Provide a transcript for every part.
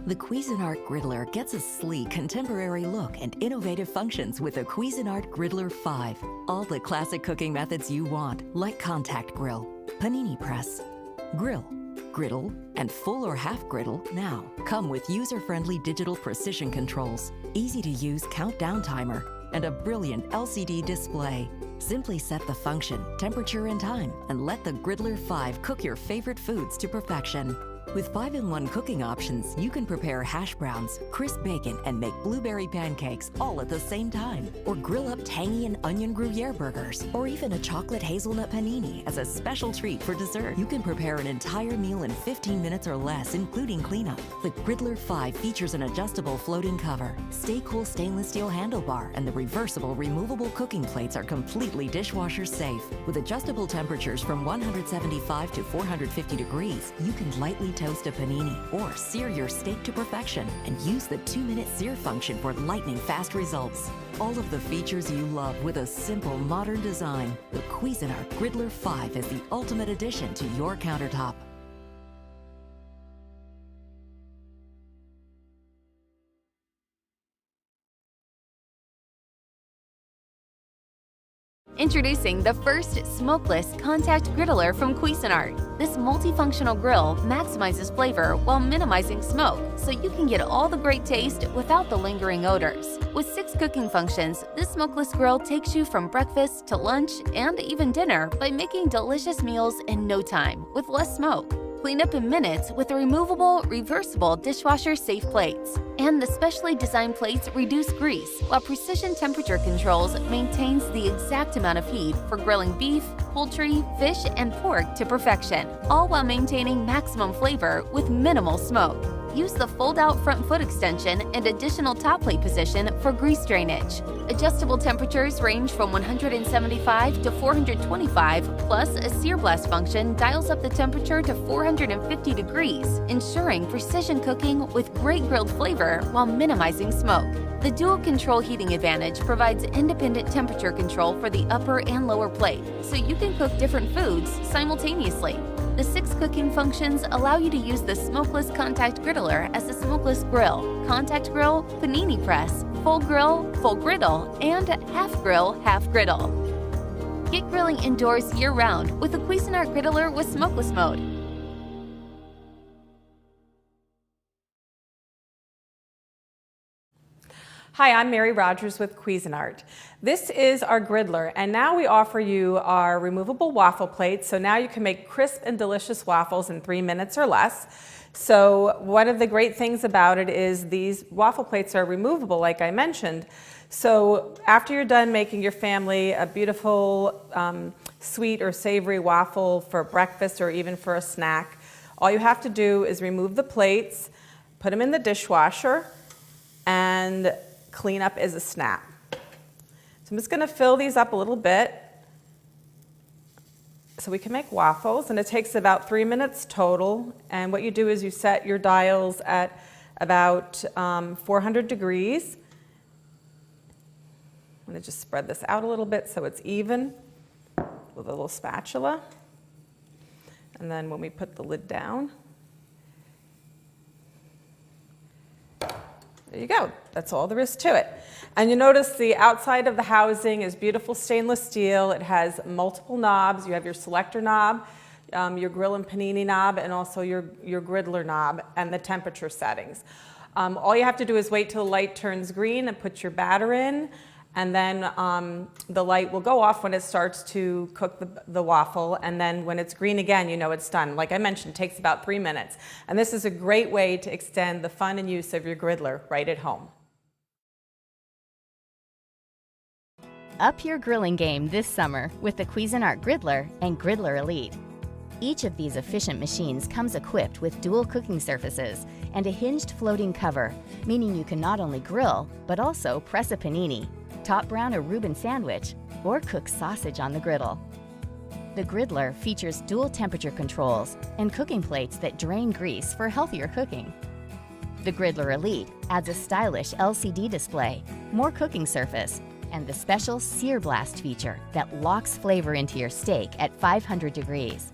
The Cuisinart Griddler gets a sleek, contemporary look and innovative functions with the Cuisinart Griddler 5. All the classic cooking methods you want, like contact grill, panini press, grill, griddle, and full or half griddle now come with user-friendly digital precision controls, easy-to-use countdown timer, and a brilliant LCD display. Simply set the function, temperature, and time, and let the Griddler 5 cook your favorite foods to perfection. With 5-in-1 cooking options, you can prepare hash browns, crisp bacon, and make blueberry pancakes all at the same time. Or grill up tangy and onion Gruyere burgers, or even a chocolate hazelnut panini as a special treat for dessert. You can prepare an entire meal in 15 minutes or less, including cleanup. The Griddler 5 features an adjustable floating cover, stay cool stainless steel handlebar, and the reversible removable cooking plates are completely dishwasher safe. With adjustable temperatures from 175 to 450 degrees, you can lightly toast a panini or sear your steak to perfection and use the 2-minute sear function for lightning fast results. All of the features you love with a simple modern design. The Cuisinart Griddler 5 is the ultimate addition to your countertop. Introducing the first smokeless contact griddler from Cuisinart. This multifunctional grill maximizes flavor while minimizing smoke, so you can get all the great taste without the lingering odors. With 6 cooking functions, this smokeless grill takes you from breakfast to lunch and even dinner by making delicious meals in no time with less smoke. Clean up in minutes with the removable, reversible dishwasher-safe plates. And the specially designed plates reduce grease, while precision temperature controls maintains the exact amount of heat for grilling beef, poultry, fish, and pork to perfection, all while maintaining maximum flavor with minimal smoke. Use the fold-out front foot extension and additional top plate position for grease drainage. Adjustable temperatures range from 175 to 425, plus a sear blast function dials up the temperature to 450 degrees, ensuring precision cooking with great grilled flavor while minimizing smoke. The dual control heating advantage provides independent temperature control for the upper and lower plate, so you can cook different foods simultaneously. The 6 cooking functions allow you to use the smokeless contact griddler as a smokeless grill, contact grill, panini press, full griddle, and half grill, half griddle. Get grilling indoors year-round with the Cuisinart Griddler with smokeless mode. Hi, I'm Mary Rogers with Cuisinart. This is our Griddler, and now we offer you our removable waffle plates, so now you can make crisp and delicious waffles in 3 minutes or less. So one of the great things about it is these waffle plates are removable, like I mentioned. So after you're done making your family a beautiful sweet or savory waffle for breakfast or even for a snack, all you have to do is remove the plates, put them in the dishwasher, and clean up as a snap. So I'm just going to fill these up a little bit so we can make waffles, and it takes about 3 minutes total. And what you do is you set your dials at about 400 degrees. I'm going to just spread this out a little bit so it's even with a little spatula. And then when we put the lid down, there you go. That's all there is to it. And you notice the outside of the housing is beautiful stainless steel. It has multiple knobs. You have your selector knob, your grill and panini knob, and also your griddler knob and the temperature settings. All you have to do is wait till the light turns green and put your batter in, and then the light will go off when it starts to cook the waffle, and then when it's green again, you know it's done. Like I mentioned, it takes about 3 minutes. And this is a great way to extend the fun and use of your griddler right at home. Up your grilling game this summer with the Cuisinart Griddler and Griddler Elite. Each of these efficient machines comes equipped with dual cooking surfaces and a hinged floating cover, meaning you can not only grill, but also press a panini, top brown a Reuben sandwich, or cook sausage on the griddle. The Griddler features dual temperature controls and cooking plates that drain grease for healthier cooking. The Griddler Elite adds a stylish LCD display, more cooking surface, and the special Sear Blast feature that locks flavor into your steak at 500 degrees.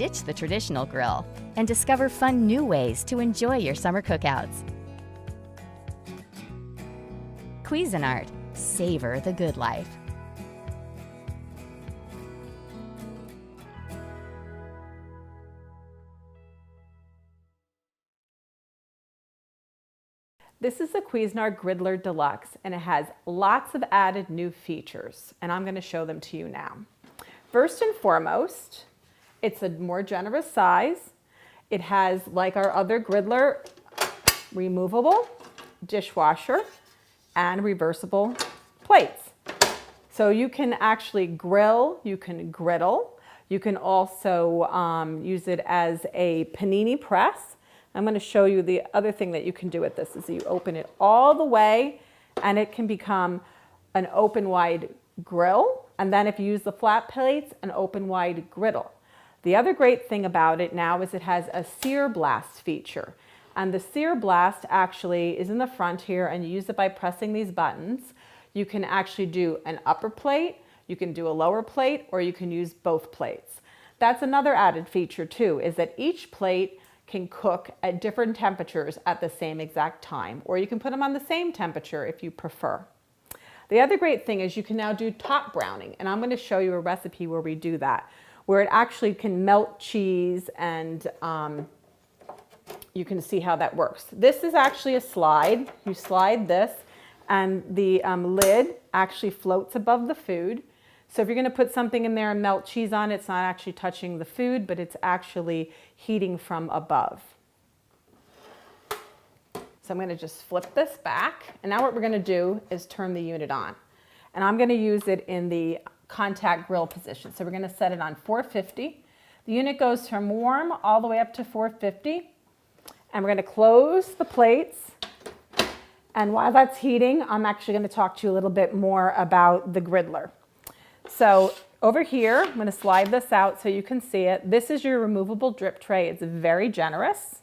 ditch the traditional grill and discover fun new ways to enjoy your summer cookouts. Cuisinart. Savor the good life. This is the Cuisinart Griddler Deluxe, and it has lots of added new features, and I'm going to show them to you now. First and foremost, it's a more generous size. It has, like our other Griddler, removable dishwasher and reversible plates. So you can actually grill, you can griddle, you can also use it as a panini press. I'm going to show you the other thing that you can do with this is you open it all the way and it can become an open wide grill. And then if you use the flat plates, an open wide griddle. The other great thing about it now is it has a sear blast feature. And the sear blast actually is in the front here, and you use it by pressing these buttons. You can actually do an upper plate, you can do a lower plate, or you can use both plates. That's another added feature too, is that each plate can cook at different temperatures at the same exact time, or you can put them on the same temperature if you prefer. The other great thing is you can now do top browning, and I'm going to show you a recipe where we do that, where it actually can melt cheese, and you can see how that works. This is actually a slide. You slide this, and the lid actually floats above the food. So if you're going to put something in there and melt cheese on it, it's not actually touching the food, but it's actually heating from above. So I'm going to just flip this back. And now what we're going to do is turn the unit on. And I'm going to use it in the contact grill position. So we're going to set it on 450. The unit goes from warm all the way up to 450. And we're going to close the plates. And while that's heating, I'm actually going to talk to you a little bit more about the Griddler. So over here, I'm going to slide this out so you can see it. This is your removable drip tray. It's very generous.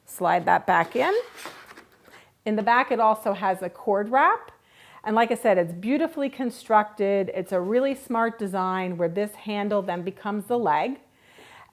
Slide that back in. In the back, it also has a cord wrap. And like I said, it's beautifully constructed. It's a really smart design where this handle then becomes the leg.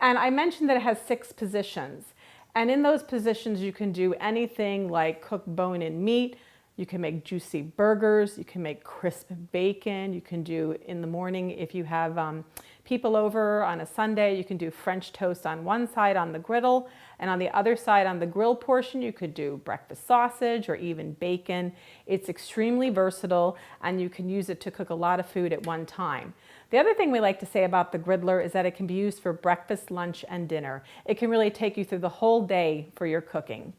And I mentioned that it has 6 positions. And in those positions, you can do anything like cook bone-in meat. You can make juicy burgers, you can make crisp bacon, you can do in the morning if you have people over on a Sunday, you can do French toast on one side on the griddle, and on the other side on the grill portion you could do breakfast sausage or even bacon. It's extremely versatile and you can use it to cook a lot of food at one time. The other thing we like to say about the Griddler is that it can be used for breakfast, lunch, and dinner. It can really take you through the whole day for your cooking.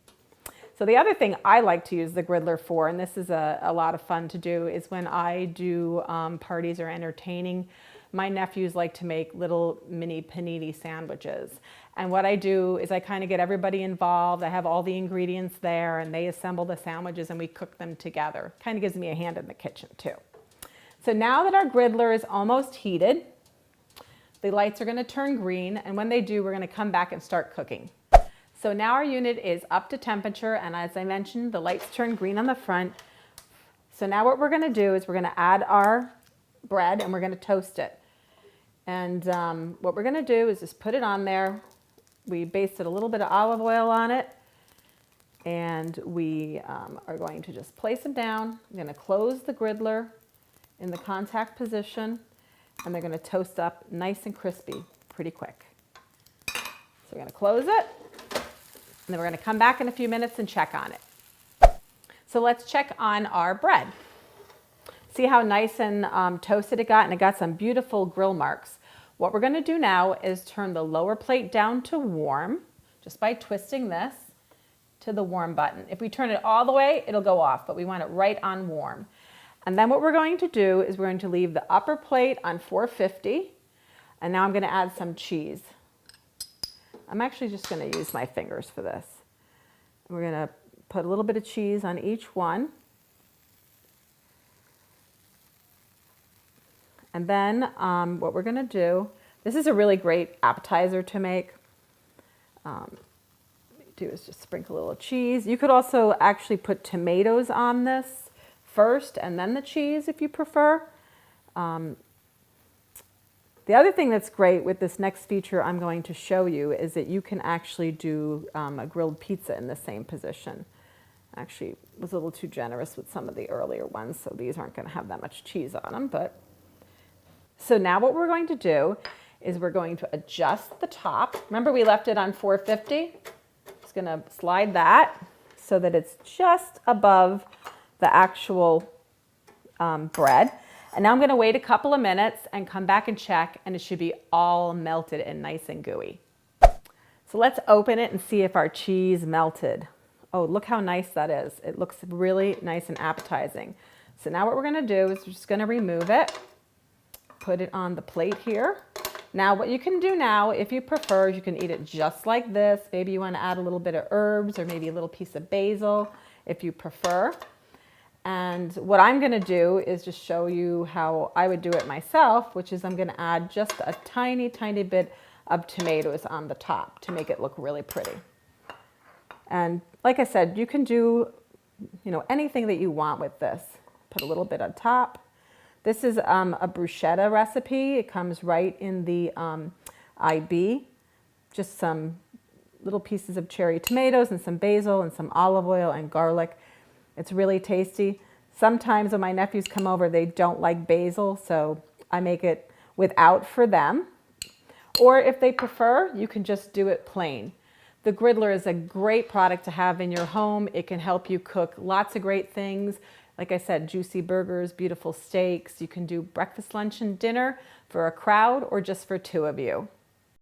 So the other thing I like to use the Griddler for, and this is a lot of fun to do, is when I do parties or entertaining, my nephews like to make little mini panini sandwiches. And what I do is I kind of get everybody involved. I have all the ingredients there and they assemble the sandwiches and we cook them together. Kind of gives me a hand in the kitchen too. So now that our Griddler is almost heated, the lights are going to turn green, and when they do, we're going to come back and start cooking. So now our unit is up to temperature, and as I mentioned, the lights turn green on the front. So now what we're going to do is we're going to add our bread and we're going to toast it. And what we're going to do is just put it on there. We basted a little bit of olive oil on it, and we are going to just place them down. I'm going to close the Griddler in the contact position, and they're going to toast up nice and crispy pretty quick. So we're going to close it. And then we're going to come back in a few minutes and check on it. So let's check on our bread. See how nice and toasted it got, and it got some beautiful grill marks. What we're going to do now is turn the lower plate down to warm, just by twisting this to the warm button. If we turn it all the way, it'll go off, but we want it right on warm. And then what we're going to do is we're going to leave the upper plate on 450, and now I'm going to add some cheese. I'm actually just going to use my fingers for this. We're going to put a little bit of cheese on each one. And then what we're going to do, this is a really great appetizer to make. Do is just sprinkle a little cheese. You could also actually put tomatoes on this first and then the cheese if you prefer. The other thing that's great with this next feature I'm going to show you is that you can actually do a grilled pizza in the same position. Actually, was a little too generous with some of the earlier ones, so these aren't going to have that much cheese on them. But so now what we're going to do is we're going to adjust the top. Remember we left it on 450? Just going to slide that so that it's just above the actual bread. And now I'm going to wait a couple of minutes and come back and check, and it should be all melted and nice and gooey. So let's open it and see if our cheese melted. Oh, look how nice that is. It looks really nice and appetizing. So now what we're going to do is we're just going to remove it, put it on the plate here. Now what you can do now, if you prefer, you can eat it just like this. Maybe you want to add a little bit of herbs or maybe a little piece of basil if you prefer. And what I'm going to do is just show you how I would do it myself, which is I'm going to add just a tiny, tiny bit of tomatoes on the top to make it look really pretty. And like I said, you can do, anything that you want with this. Put a little bit on top. This is a bruschetta recipe. It comes right in the IB. Just some little pieces of cherry tomatoes and some basil and some olive oil and garlic. It's really tasty. Sometimes when my nephews come over, they don't like basil, so I make it without for them. Or if they prefer, you can just do it plain. The Griddler is a great product to have in your home. It can help you cook lots of great things. Like I said, juicy burgers, beautiful steaks. You can do breakfast, lunch, and dinner for a crowd or just for 2 of you.